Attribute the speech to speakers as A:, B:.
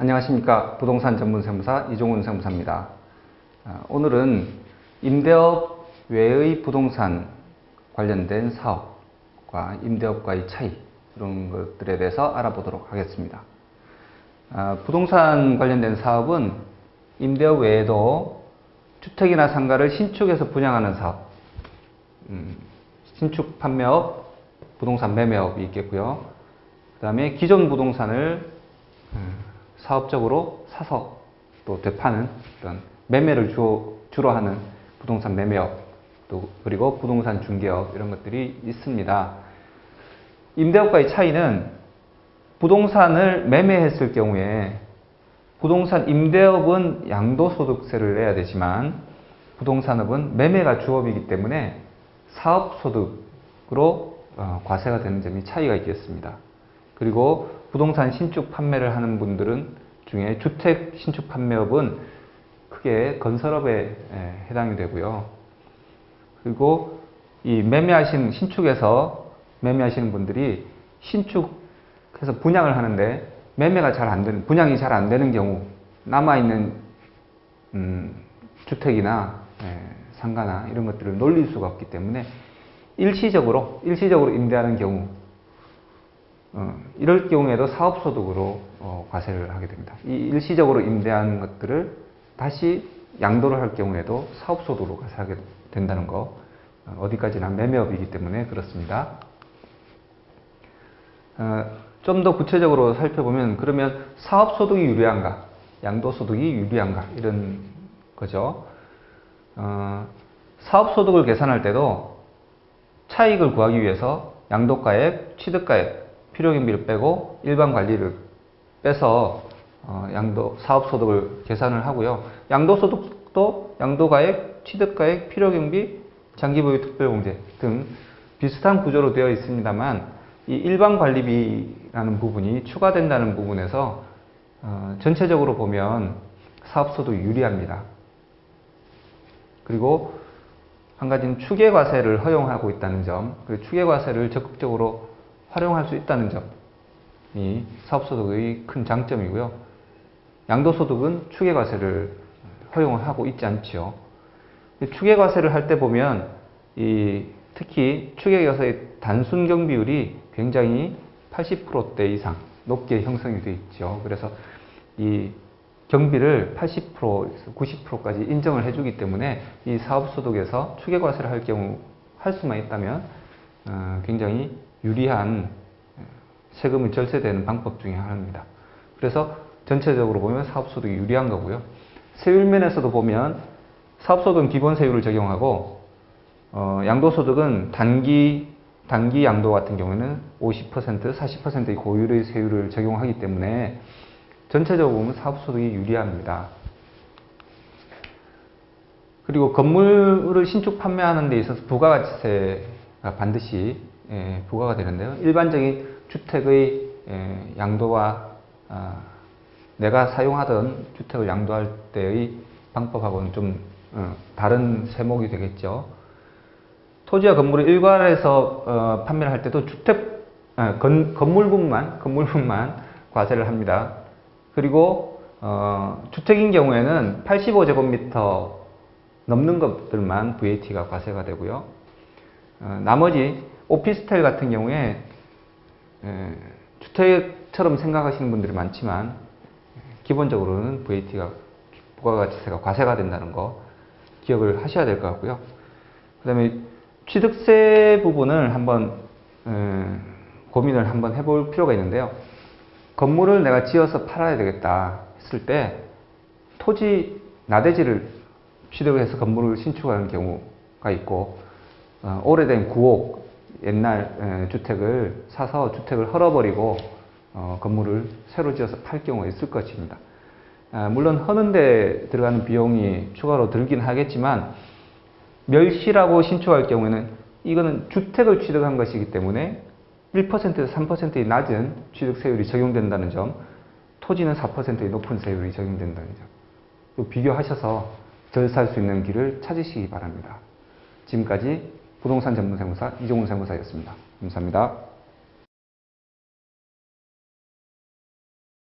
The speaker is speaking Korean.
A: 안녕하십니까. 부동산 전문 세무사 이종훈 세무사입니다. 오늘은 임대업 외의 부동산 관련된 사업과 임대업과의 차이, 이런 것들에 대해서 알아보도록 하겠습니다. 부동산 관련된 사업은 임대업 외에도 주택이나 상가를 신축해서 분양하는 사업, 신축 판매업, 부동산 매매업이 있겠고요. 그 다음에 기존 부동산을 사업적으로 사서 또 되파는 그런 매매를 주로 하는 부동산 매매업, 또 그리고 부동산 중개업, 이런 것들이 있습니다. 임대업과의 차이는 부동산을 매매했을 경우에 부동산 임대업은 양도소득세를 내야 되지만 부동산업은 매매가 주업이기 때문에 사업소득으로 과세가 되는 점이 차이가 있겠습니다. 그리고 부동산 신축 판매를 하는 분들은 중에 주택 신축 판매업은 크게 건설업에 해당이 되고요. 그리고 이 신축에서 매매하시는 분들이 신축해서 분양을 하는데 분양이 잘 안 되는 경우, 남아있는 주택이나 상가나 이런 것들을 놀릴 수가 없기 때문에 일시적으로 임대하는 경우, 이럴 경우에도 사업소득으로 과세를 하게 됩니다. 이 일시적으로 임대한 것들을 다시 양도를 할 경우에도 사업소득으로 과세하게 된다는 거, 어디까지나 매매업이기 때문에 그렇습니다. 좀 더 구체적으로 살펴보면, 그러면 사업소득이 유리한가, 양도소득이 유리한가, 이런 거죠. 사업소득을 계산할 때도 차익을 구하기 위해서 양도가액, 취득가액, 필요경비를 빼고 일반 관리를 빼서 사업소득을 계산을 하고요. 양도소득도 양도가액, 취득가액, 필요경비, 장기보유 특별공제 등 비슷한 구조로 되어 있습니다만, 이 일반관리비라는 부분이 추가된다는 부분에서 전체적으로 보면 사업소득이 유리합니다. 그리고 한 가지는 추계과세를 허용하고 있다는 점, 그 추계과세를 적극적으로 활용할 수 있다는 점이 사업소득의 큰 장점이고요. 양도소득은 추계과세를 허용하고 있지 않죠. 추계과세를 할 때 보면 특히 추계과세의 단순경비율이 굉장히 80%대 이상 높게 형성이 되어 있죠. 그래서 이 경비를 80%에서 90%까지 인정을 해주기 때문에 이 사업소득에서 추계과세를 할 경우 할 수만 있다면 굉장히 유리한 세금이 절세되는 방법 중에 하나입니다. 그래서 전체적으로 보면 사업소득이 유리한 거고요. 세율면에서도 보면 사업소득은 기본세율을 적용하고 양도소득은 단기 양도 같은 경우에는 50%, 40%의 고율의 세율을 적용하기 때문에 전체적으로 보면 사업소득이 유리합니다. 그리고 건물을 신축 판매하는 데 있어서 부가가치세가 반드시 부과가 되는데요. 일반적인 주택의 양도와 내가 사용하던 주택을 양도할 때의 방법하고는 좀 다른 세목이 되겠죠. 토지와 건물을 일괄해서 판매를 할 때도 건물분만 과세를 합니다. 그리고 주택인 경우에는 85제곱미터 넘는 것들만 VAT가 과세가 되고요. 나머지 오피스텔 같은 경우에 주택처럼 생각하시는 분들이 많지만 기본적으로는 VAT가 부가가치세가 과세가 된다는 거 기억을 하셔야 될 것 같고요. 그 다음에 취득세 부분을 한번 고민을 한번 해볼 필요가 있는데요. 건물을 내가 지어서 팔아야 되겠다 했을 때 토지 나대지를 취득을 해서 건물을 신축하는 경우가 있고, 오래된 구옥 옛날 주택을 사서 주택을 헐어버리고 건물을 새로 지어서 팔 경우가 있을 것입니다. 물론 허는 데 들어가는 비용이 추가로 들긴 하겠지만 멸실하고 신축할 경우에는 이거는 주택을 취득한 것이기 때문에 1%에서 3%의 낮은 취득세율이 적용된다는 점, 토지는 4%의 높은 세율이 적용된다는 점, 비교하셔서 절세할 수 있는 길을 찾으시기 바랍니다. 지금까지 부동산 전문 세무사 이종훈 세무사였습니다. 감사합니다.